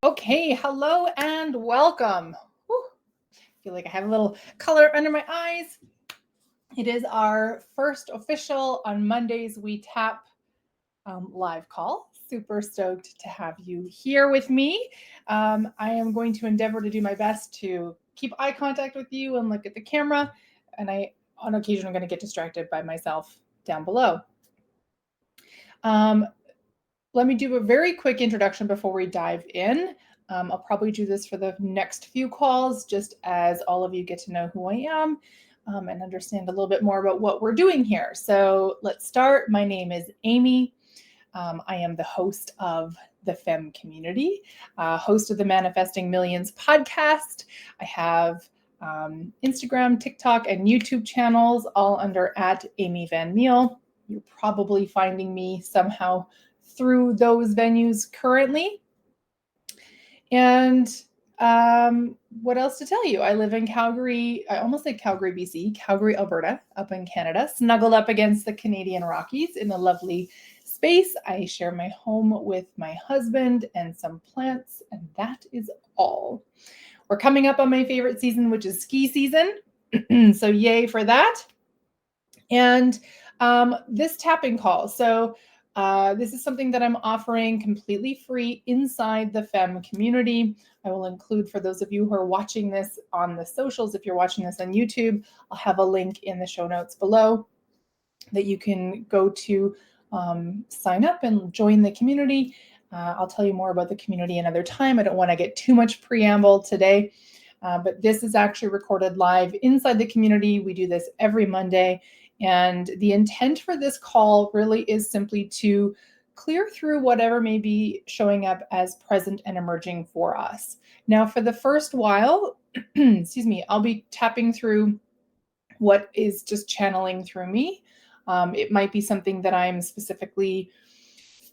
Okay, hello and welcome. Whew, feel like I have a little color under my eyes. It is our first official on Mondays We Tap live call. Super stoked to have you here with me. I am going to endeavor to do my best to keep eye contact with you and look at the camera. And on occasion, I'm going to get distracted by myself down below. Um, Let me do a very quick introduction before we dive in. I'll probably do this for the next few calls, just as all of you get to know who I am and understand a little bit more about what we're doing here. So let's start. My name is Amy. I am the host of the FEM Community, host of the Manifesting Millions podcast. I have Instagram, TikTok, and YouTube channels, all under @AmyVanMeijl. You're probably finding me somehow through those venues currently. And what else to tell you? I live in Calgary. I almost said Calgary, BC, Calgary, Alberta, up in Canada, snuggled up against the Canadian Rockies in a lovely space. I share my home with my husband and some plants, and that is all. We're coming up on my favorite season, which is ski season. So yay for that. And this tapping call. So this is something that I'm offering completely free inside the FEM community. I will include, for those of you who are watching this on the socials, if you're watching this on YouTube, I'll have a link in the show notes below that you can go to sign up and join the community. I'll tell you more about the community another time. I don't want to get too much preamble today, but this is actually recorded live inside the community. We do this every Monday. And the intent for this call really is simply to clear through whatever may be showing up as present and emerging for us. Now, for the first while, excuse me, I'll be tapping through what is just channeling through me. It might be something that I'm specifically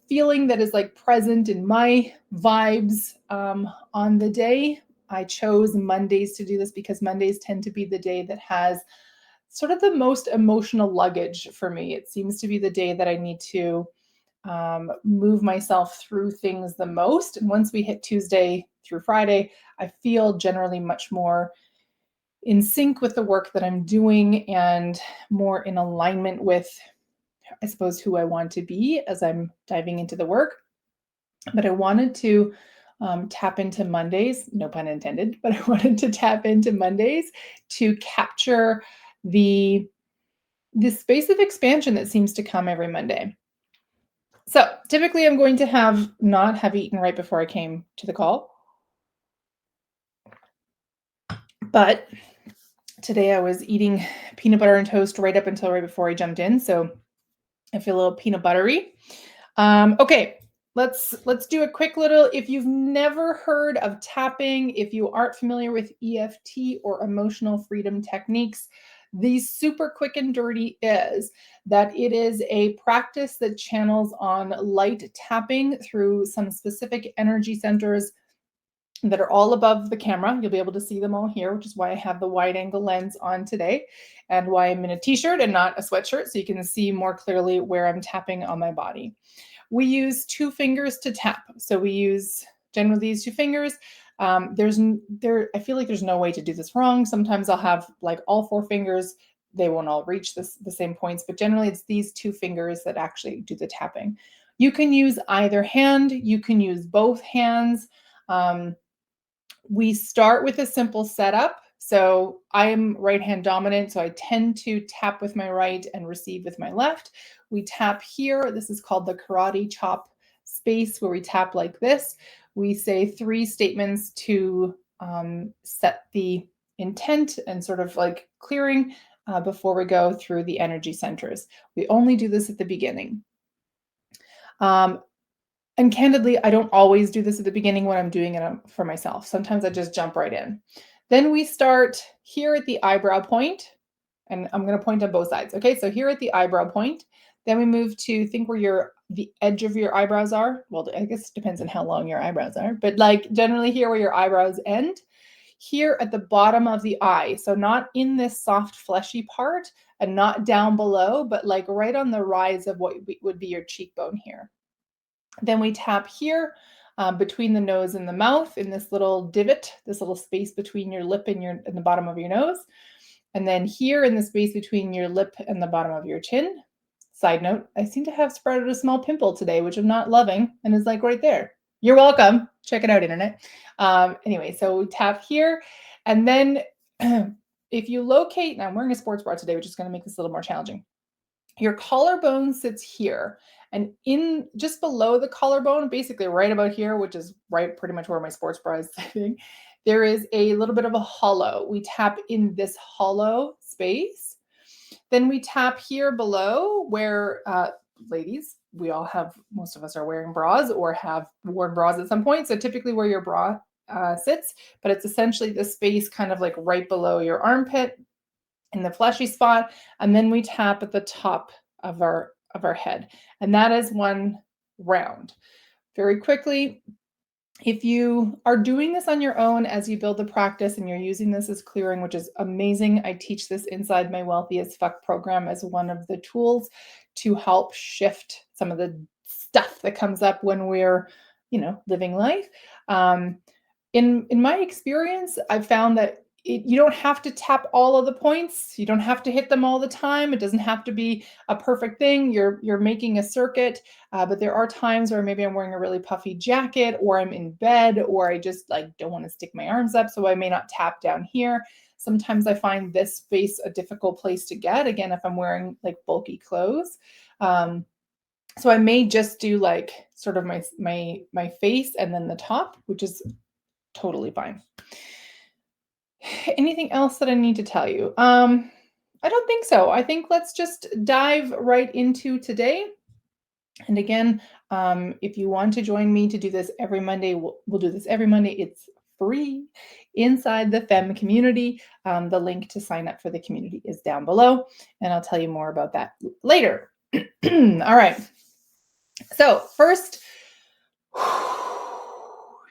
feeling that is like present in my vibes on the day. I chose Mondays to do this because Mondays tend to be the day that has sort of the most emotional luggage for me. It seems to be the day that I need to move myself through things the most. And once we hit Tuesday through Friday, I feel generally much more in sync with the work that I'm doing and more in alignment with, I suppose, who I want to be as I'm diving into the work. But I wanted to tap into Mondays, no pun intended, but I wanted to tap into Mondays to capture the space of expansion that seems to come every Monday. So typically I'm going to not have eaten right before I came to the call. But today I was eating peanut butter and toast right up until right before I jumped in. So I feel a little peanut buttery. Okay, let's do a quick little, if you've never heard of tapping, if you aren't familiar with EFT or emotional freedom techniques, the super quick and dirty is that it is a practice that channels on light tapping through some specific energy centers that are all above the camera. You'll be able to see them all here, which is why I have the wide angle lens on today and why I'm in a t-shirt and not a sweatshirt, so you can see more clearly where I'm tapping on my body. We use 2 fingers to tap. So we use generally these 2 fingers. I feel like there's no way to do this wrong. Sometimes I'll have like all 4 fingers. They won't all reach the same points, but generally it's these 2 fingers that actually do the tapping. You can use either hand. You can use both hands. We start with a simple setup. So I am right hand dominant, so I tend to tap with my right and receive with my left. We tap here. This is called the karate chop space, where we tap like this. We say 3 statements to set the intent and sort of like clearing before we go through the energy centers. We only do this at the beginning. And candidly, I don't always do this at the beginning when I'm doing it for myself. Sometimes I just jump right in. Then we start here at the eyebrow point, and I'm going to point on both sides. Okay, so here at the eyebrow point, then we move to think where the edge of your eyebrows are. Well, I guess it depends on how long your eyebrows are, but like generally here where your eyebrows end. Here at the bottom of the eye, so not in this soft fleshy part and not down below, but like right on the rise of what would be your cheekbone here. Then we tap here between the nose and the mouth in this little divot, this little space between your lip and the bottom of your nose. And then here in the space between your lip and the bottom of your chin. Side note, I seem to have sprouted a small pimple today, which I'm not loving, and is like right there. You're welcome. Check it out, internet. Anyway, so we tap here, and then if you locate, now I'm wearing a sports bra today, which is going to make this a little more challenging. Your collarbone sits here, and in just below the collarbone, basically right about here, which is right pretty much where my sports bra is sitting, there is a little bit of a hollow. We tap in this hollow space. Then we tap here below where, ladies, we all have, most of us are wearing bras or have worn bras at some point. So typically where your bra sits, but it's essentially the space kind of like right below your armpit in the fleshy spot. And then we tap at the top of our head. And that is one round. Very quickly, if you are doing this on your own as you build the practice and you're using this as clearing, which is amazing, I teach this inside my Wealthy as Fuck program as one of the tools to help shift some of the stuff that comes up when we're, living life. In my experience, I've found that you don't have to tap all of the points. You don't have to hit them all the time. It doesn't have to be a perfect thing. You're making a circuit, but there are times where maybe I'm wearing a really puffy jacket, or I'm in bed, or I just don't want to stick my arms up, so I may not tap down here. Sometimes I find this space a difficult place to get. Again, if I'm wearing bulky clothes, so I may just do sort of my face and then the top, which is totally fine. Anything else that I need to tell you? I don't think so. I think let's just dive right into today. And again, if you want to join me to do this every Monday, we'll do this every Monday. It's free inside the FEM community. The link to sign up for the community is down below, and I'll tell you more about that later. All right. So first,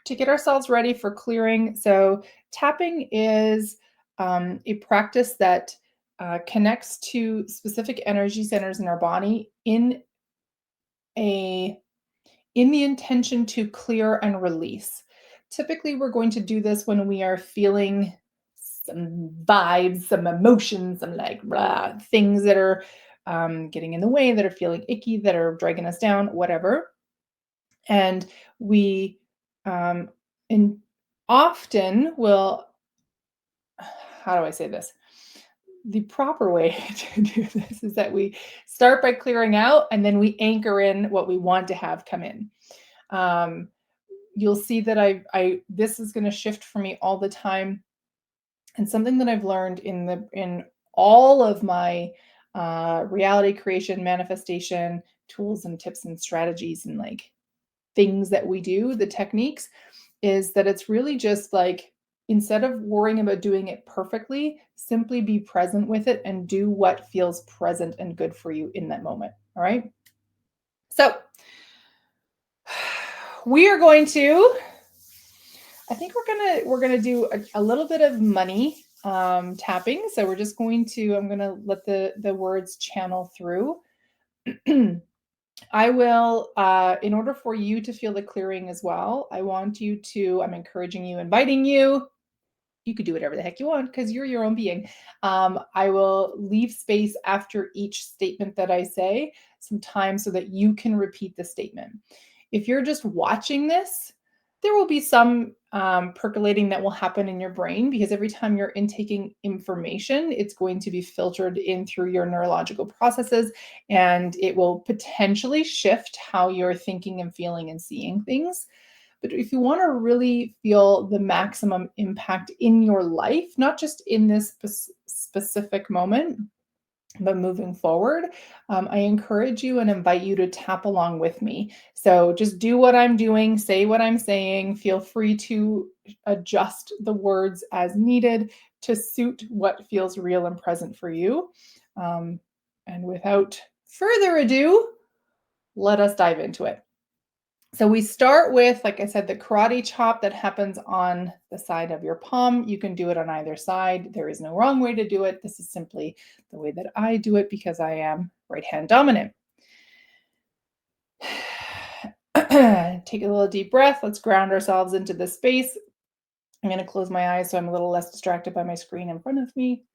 to get ourselves ready for clearing. So tapping is a practice that connects to specific energy centers in our body in the intention to clear and release. Typically, we're going to do this when we are feeling some vibes, some emotions, some things that are getting in the way, that are feeling icky, that are dragging us down, whatever. And we often will, how do I say this? The proper way to do this is that we start by clearing out, and then we anchor in what we want to have come in. You'll see that this is going to shift for me all the time. And something that I've learned in all of my reality creation, manifestation tools and tips and strategies and things that we do, the techniques, is that it's really just instead of worrying about doing it perfectly, simply be present with it and do what feels present and good for you in that moment. All right. So we are going to, I think we're gonna do a little bit of money tapping. So we're just going to, I'm gonna let the words channel through. I will, in order for you to feel the clearing as well, I'm encouraging you, inviting you. You could do whatever the heck you want because you're your own being. I will leave space after each statement that I say, some time so that you can repeat the statement. If you're just watching this, there will be some percolating that will happen in your brain, because every time you're intaking information, it's going to be filtered in through your neurological processes, and it will potentially shift how you're thinking and feeling and seeing things. But if you want to really feel the maximum impact in your life, not just in this specific moment, but moving forward, I encourage you and invite you to tap along with me. So just do what I'm doing, say what I'm saying. Feel free to adjust the words as needed to suit what feels real and present for you. And without further ado, let us dive into it. So we start with, like I said, the karate chop that happens on the side of your palm. You can do it on either side. There is no wrong way to do it. This is simply the way that I do it because I am right hand dominant. Take a little deep breath. Let's ground ourselves into this space. I'm going to close my eyes so I'm a little less distracted by my screen in front of me.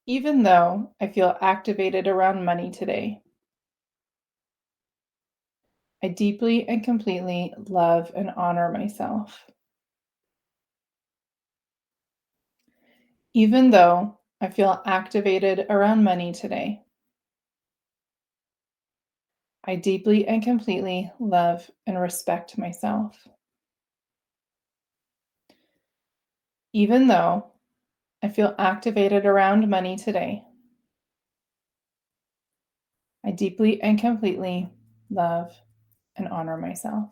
Even though I feel activated around money today, I deeply and completely love and honor myself. Even though I feel activated around money today, I deeply and completely love and respect myself. Even though I feel activated around money today, I deeply and completely love and honor myself.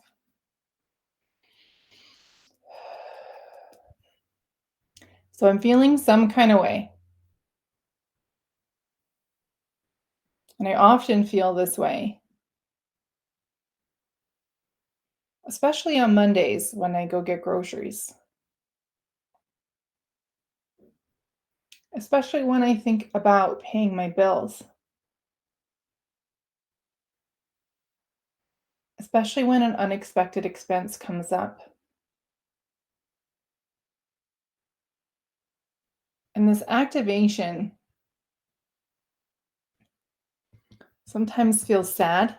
So I'm feeling some kind of way. And I often feel this way, especially on Mondays when I go get groceries, especially when I think about paying my bills, especially when an unexpected expense comes up. And this activation sometimes feels sad.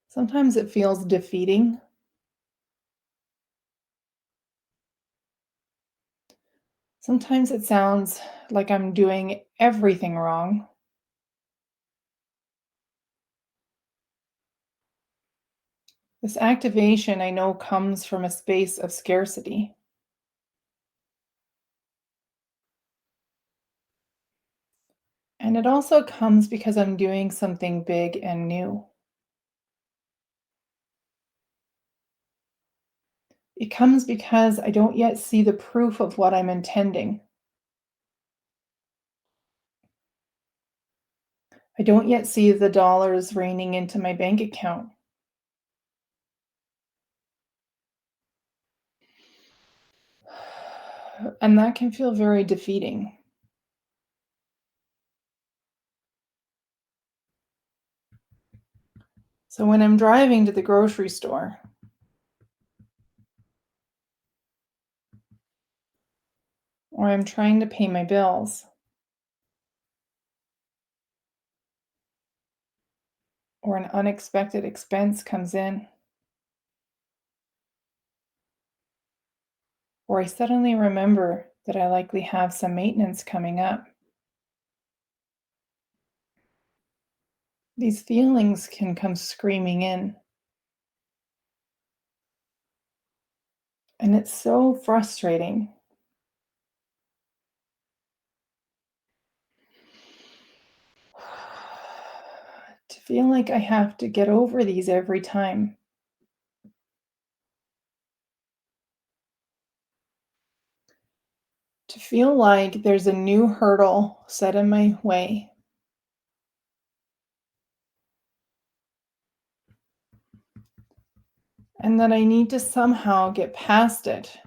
Sometimes it feels defeating. Sometimes it sounds like I'm doing everything wrong. This activation I know comes from a space of scarcity. And it also comes because I'm doing something big and new. It comes because I don't yet see the proof of what I'm intending. I don't yet see the dollars raining into my bank account. And that can feel very defeating. So when I'm driving to the grocery store, or I'm trying to pay my bills, or an unexpected expense comes in, or I suddenly remember that I likely have some maintenance coming up, these feelings can come screaming in. And it's so frustrating. To feel like I have to get over these every time. To feel like there's a new hurdle set in my way. And that I need to somehow get past it,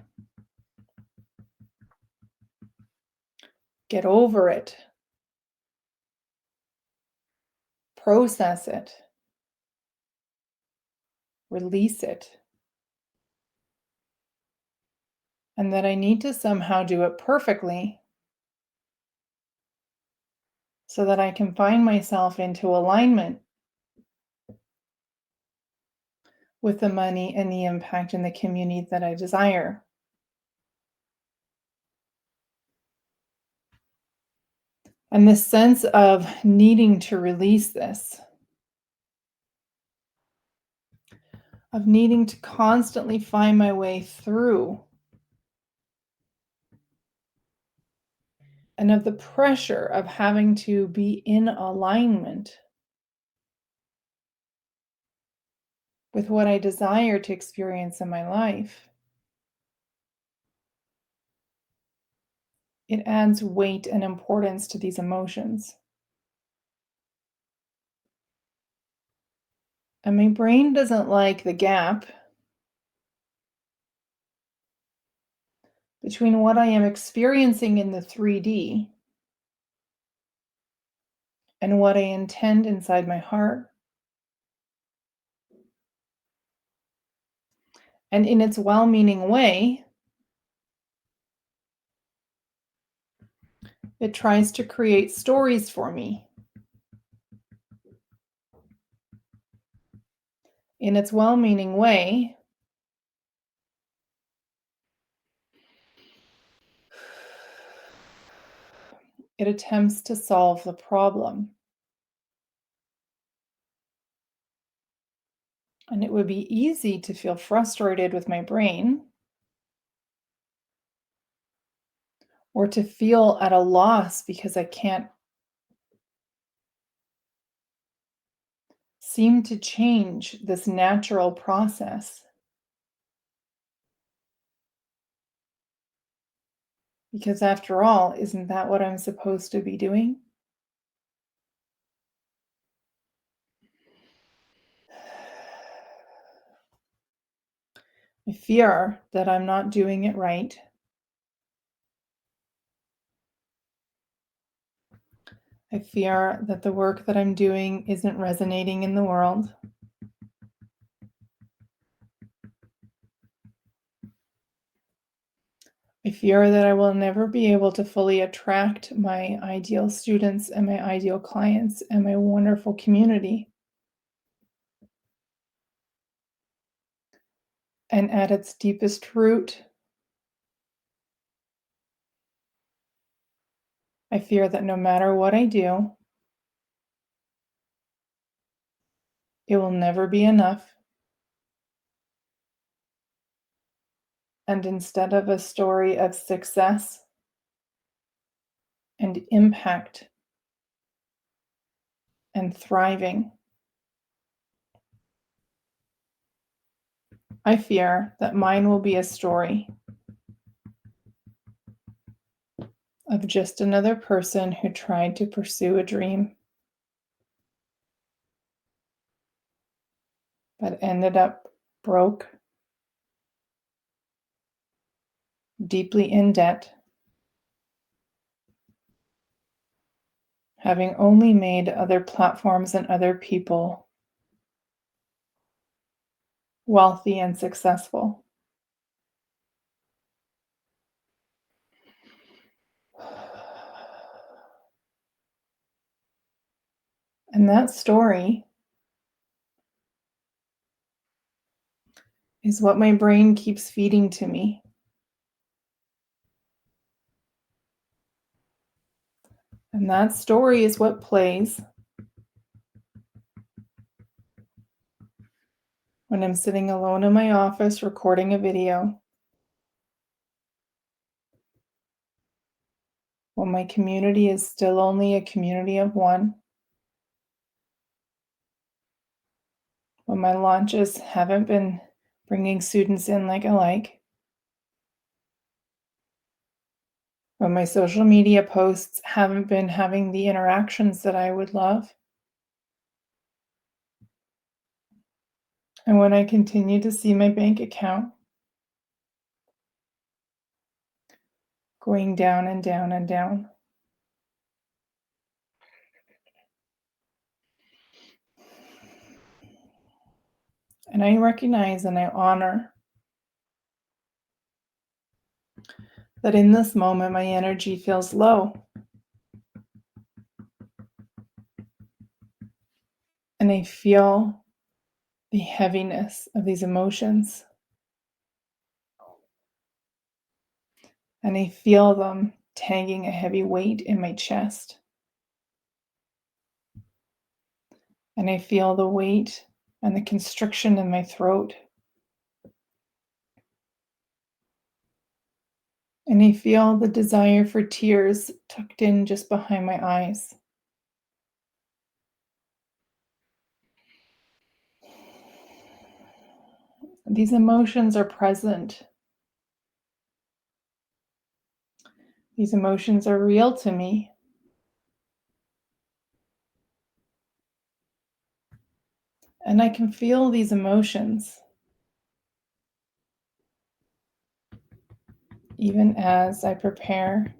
get over it, process it, release it, and that I need to somehow do it perfectly so that I can find myself into alignment with the money and the impact and the community that I desire. And this sense of needing to release this, of needing to constantly find my way through, and of the pressure of having to be in alignment with what I desire to experience in my life. It adds weight and importance to these emotions. And my brain doesn't like the gap between what I am experiencing in the 3D and what I intend inside my heart. And in its well meaning way, it tries to create stories for me. In its well meaning way, it attempts to solve the problem. And it would be easy to feel frustrated with my brain or to feel at a loss because I can't seem to change this natural process. Because after all, isn't that what I'm supposed to be doing? I fear that I'm not doing it right. I fear that the work that I'm doing isn't resonating in the world. I fear that I will never be able to fully attract my ideal students and my ideal clients and my wonderful community. And at its deepest root, I fear that no matter what I do, it will never be enough. And instead of a story of success and impact and thriving, I fear that mine will be a story of just another person who tried to pursue a dream, but ended up broke, deeply in debt, having only made other platforms and other people wealthy and successful. And that story is what my brain keeps feeding to me. And that story is what plays when I'm sitting alone in my office recording a video, when my community is still only a community of one, when my launches haven't been bringing students in like I like, when my social media posts haven't been having the interactions that I would love, and when I continue to see my bank account going down and down and down. And I recognize and I honor that in this moment my energy feels low. And I feel the heaviness of these emotions. And I feel them tagging a heavy weight in my chest. And I feel the weight and the constriction in my throat. And I feel the desire for tears tucked in just behind my eyes. These emotions are present. These emotions are real to me. And I can feel these emotions. even as I prepare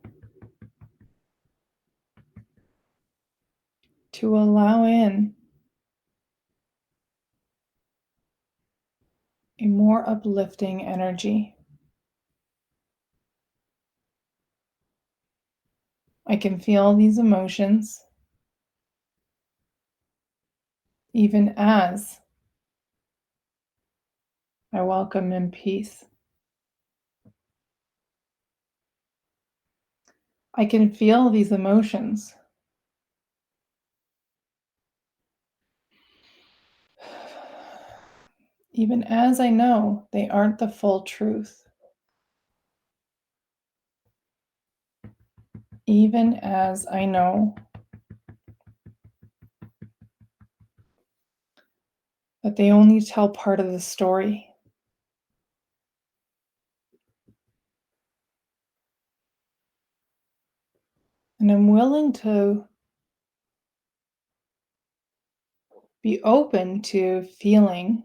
to allow in a more uplifting energy. I can feel these emotions even as I welcome in peace. I can feel these emotions even as I know they aren't the full truth. Even as I know that they only tell part of the story. And I'm willing to be open to feeling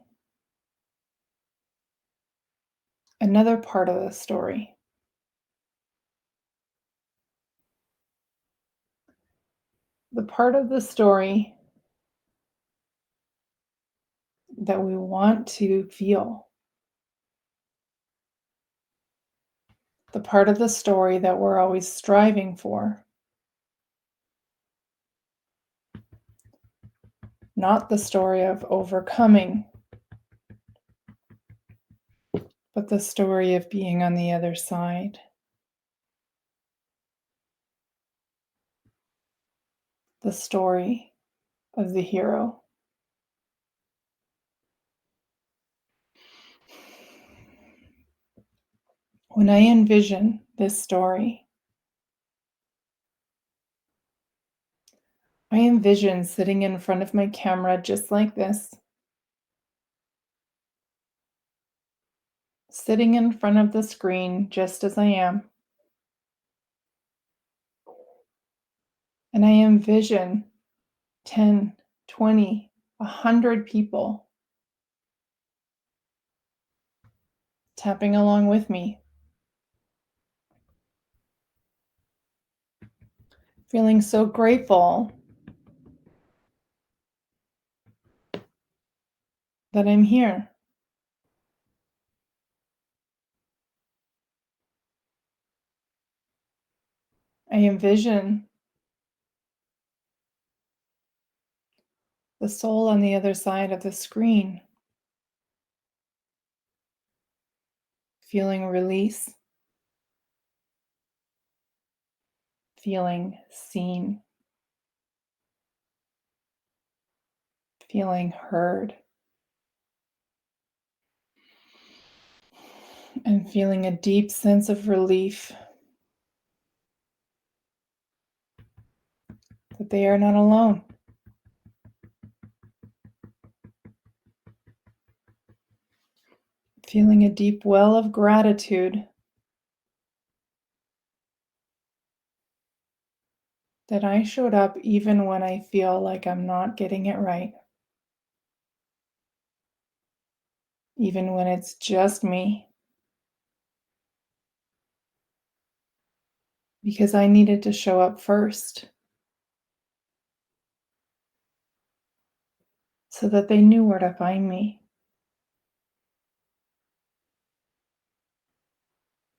another part of the story. The part of the story that we want to feel. The part of the story that we're always striving for. Not the story of overcoming, but the story of being on the other side. The story of the hero. When I envision this story, I envision sitting in front of my camera just like this, sitting in front of the screen just as I am. And I envision 10, 20, 100 people tapping along with me, feeling so grateful that I'm here. I envision the soul on the other side of the screen, feeling release, feeling seen, feeling heard, and feeling a deep sense of relief that they are not alone. Feeling a deep well of gratitude that I showed up even when I feel like I'm not getting it right, even when it's just me, because I needed to show up first so that they knew where to find me.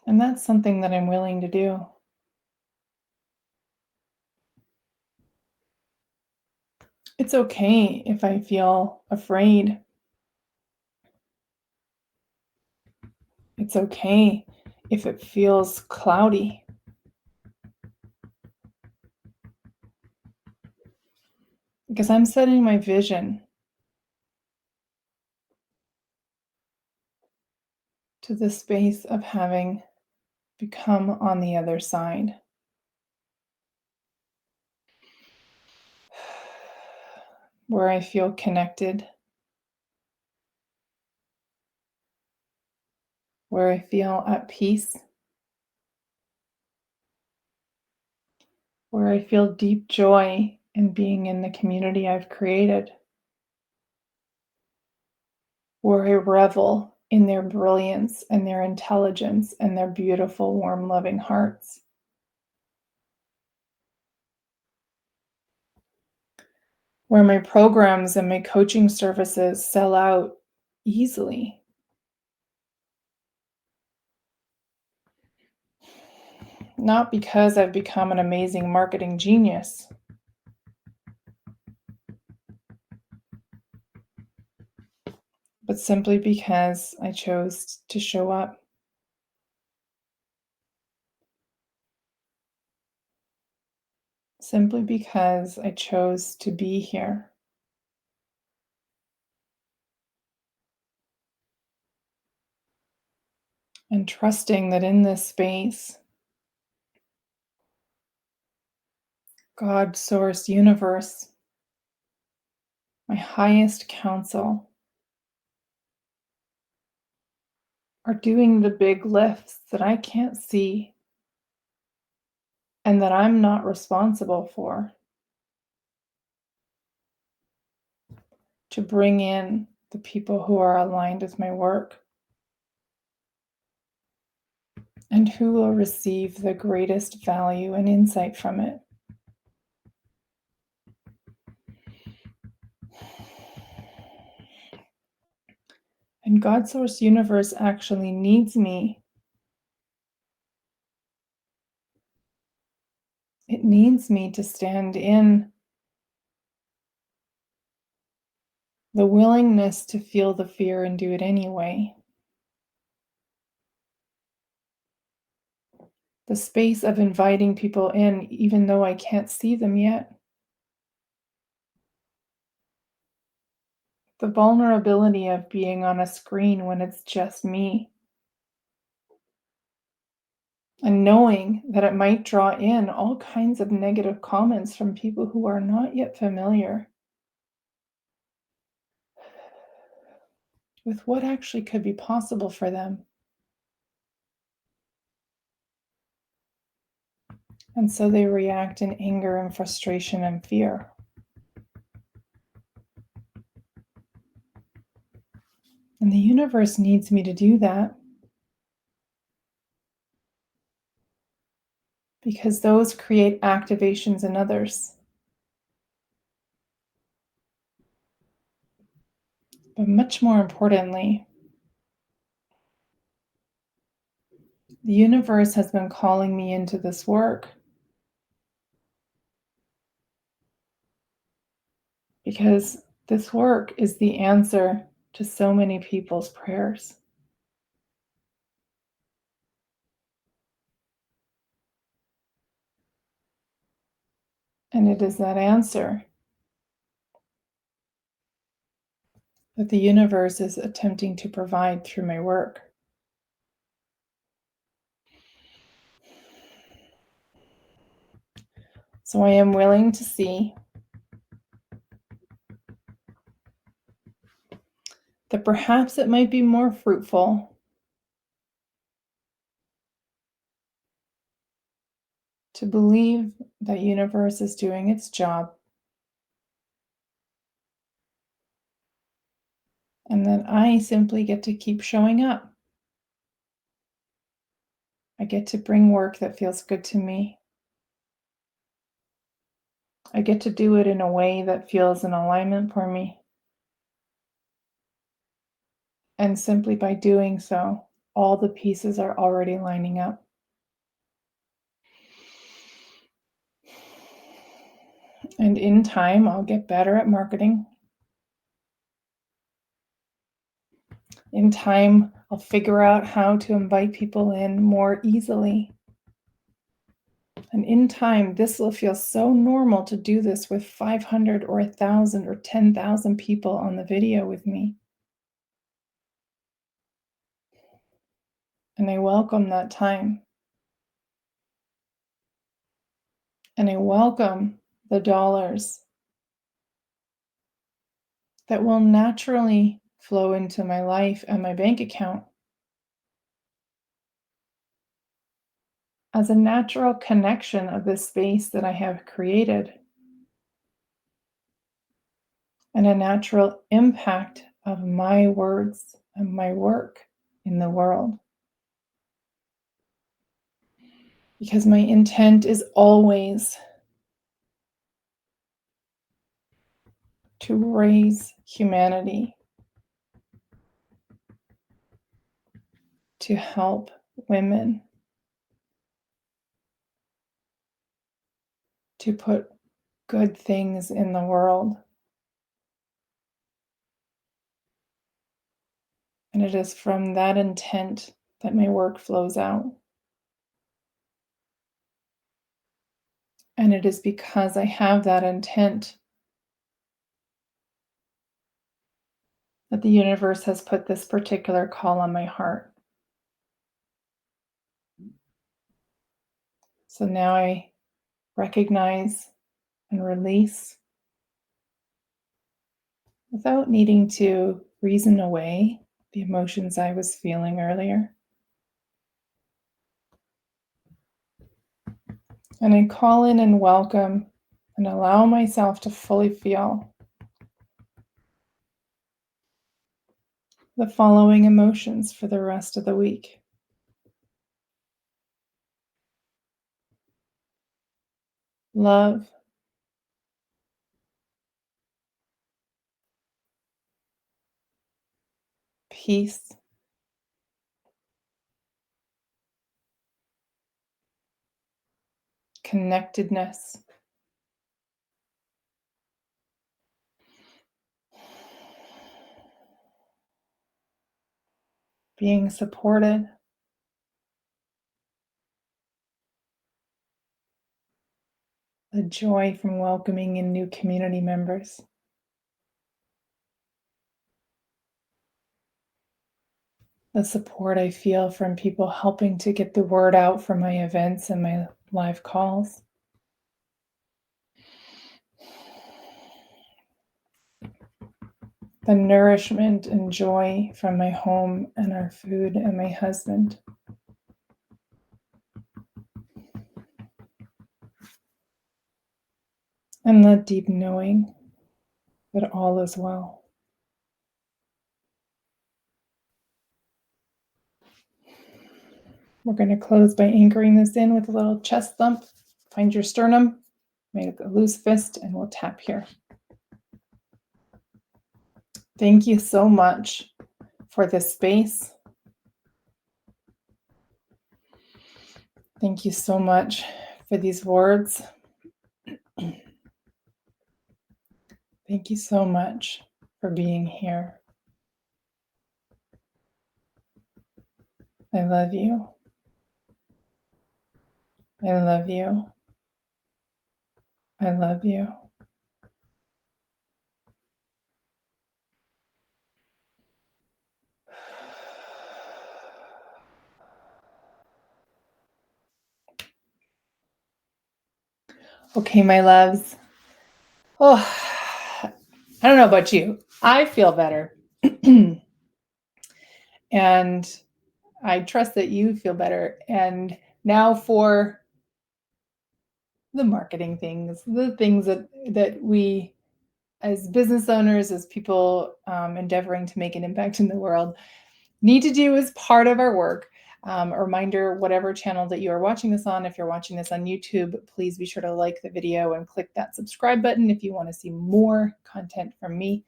And that's something that I'm willing to do. It's okay if I feel afraid. It's okay if it feels cloudy. Because I'm setting my vision to the space of having become on the other side. Where I feel connected, where I feel at peace, where I feel deep joy in being in the community I've created, where I revel in their brilliance and their intelligence and their beautiful, warm, loving hearts. Where my programs and my coaching services sell out easily. Not because I've become an amazing marketing genius, but simply because I chose to show up. Simply because I chose to be here. And trusting that in this space, God, source, universe, my highest counsel, are doing the big lifts that I can't see and that I'm not responsible for, to bring in the people who are aligned with my work and who will receive the greatest value and insight from it. And God Source Universe actually needs me. It needs me to stand in the willingness to feel the fear and do it anyway. The space of inviting people in, even though I can't see them yet. The vulnerability of being on a screen when it's just me. And knowing that it might draw in all kinds of negative comments from people who are not yet familiar with what actually could be possible for them. And so they react in anger and frustration and fear. And the universe needs me to do that because those create activations in others. But much more importantly, the universe has been calling me into this work because this work is the answer to so many people's prayers. And it is that answer that the universe is attempting to provide through my work. So I am willing to see that perhaps it might be more fruitful to believe that universe is doing its job and that I simply get to keep showing up. I get to bring work that feels good to me. I get to do it in a way that feels in alignment for me. And simply by doing so, all the pieces are already lining up. And in time, I'll get better at marketing. In time, I'll figure out how to invite people in more easily. And in time, this will feel so normal to do this with 500 or 1,000 or 10,000 people on the video with me. And I welcome that time. And I welcome the dollars that will naturally flow into my life and my bank account as a natural connection of this space that I have created and a natural impact of my words and my work in the world. Because my intent is always to raise humanity, to help women, to put good things in the world. And it is from that intent that my work flows out. And it is because I have that intent that the universe has put this particular call on my heart. So now I recognize and release without needing to reason away the emotions I was feeling earlier. And I call in and welcome and allow myself to fully feel the following emotions for the rest of the week: love, peace, connectedness, being supported, the joy from welcoming in new community members, the support I feel from people helping to get the word out for my events and my live calls, the nourishment and joy from my home and our food and my husband, and the deep knowing that all is well. We're going to close by anchoring this in with a little chest thump. Find your sternum, make a loose fist, and we'll tap here. Thank you so much for this space. Thank you so much for these words. Thank you so much for being here. I love you. I love you. I love you. Okay, my loves. Oh, I don't know about you. I feel better. And I trust that you feel better. And now for the marketing things, the things that we as business owners, as people endeavoring to make an impact in the world, need to do as part of our work. A reminder, whatever channel that you are watching this on, if you're watching this on YouTube, please be sure to like the video and click that subscribe button if you want to see more content from me.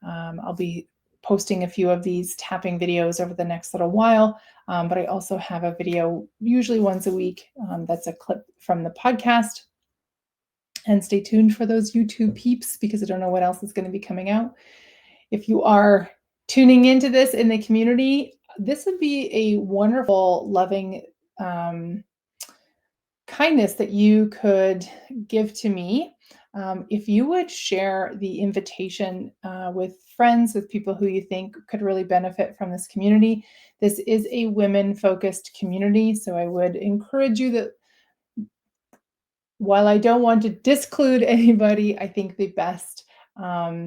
I'll be posting a few of these tapping videos over the next little while, but I also have a video usually once a week that's a clip from the podcast. And stay tuned for those YouTube peeps because I don't know what else is going to be coming out. If you are tuning into this in the community, this would be a wonderful, loving kindness that you could give to me. If you would share the invitation with friends, with people who you think could really benefit from this community. This is a women-focused community, so I would encourage you that while I don't want to disclude anybody, I think the best,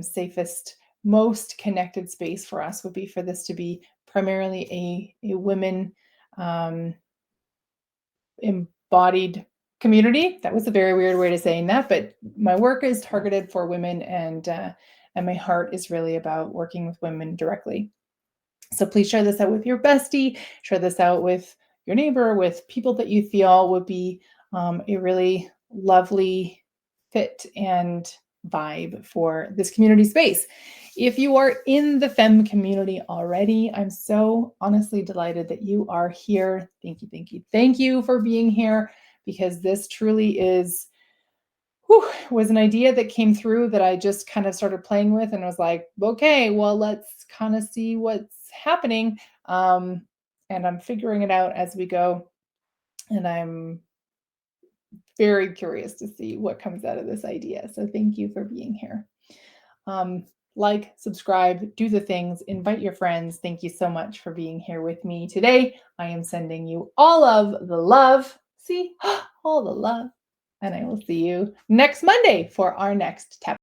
safest, most connected space for us would be for this to be primarily a women embodied community. That was a very weird way of saying that, but my work is targeted for women and And my heart is really about working with women directly. So please share this out with your bestie, share this out with your neighbor, with people that you feel would be a really lovely fit and vibe for this community space. If you are in the FEM community already, I'm so honestly delighted that you are here. Thank you, thank you, thank you for being here, because this truly is was an idea that came through that I just kind of started playing with and was like, okay, well, let's kind of see what's happening. And I'm figuring it out as we go. And I'm very curious to see what comes out of this idea. So thank you for being here. Like, subscribe, do the things, invite your friends. Thank you so much for being here with me today. I am sending you all of the love. See, all the love. And I will see you next Monday for our next tap.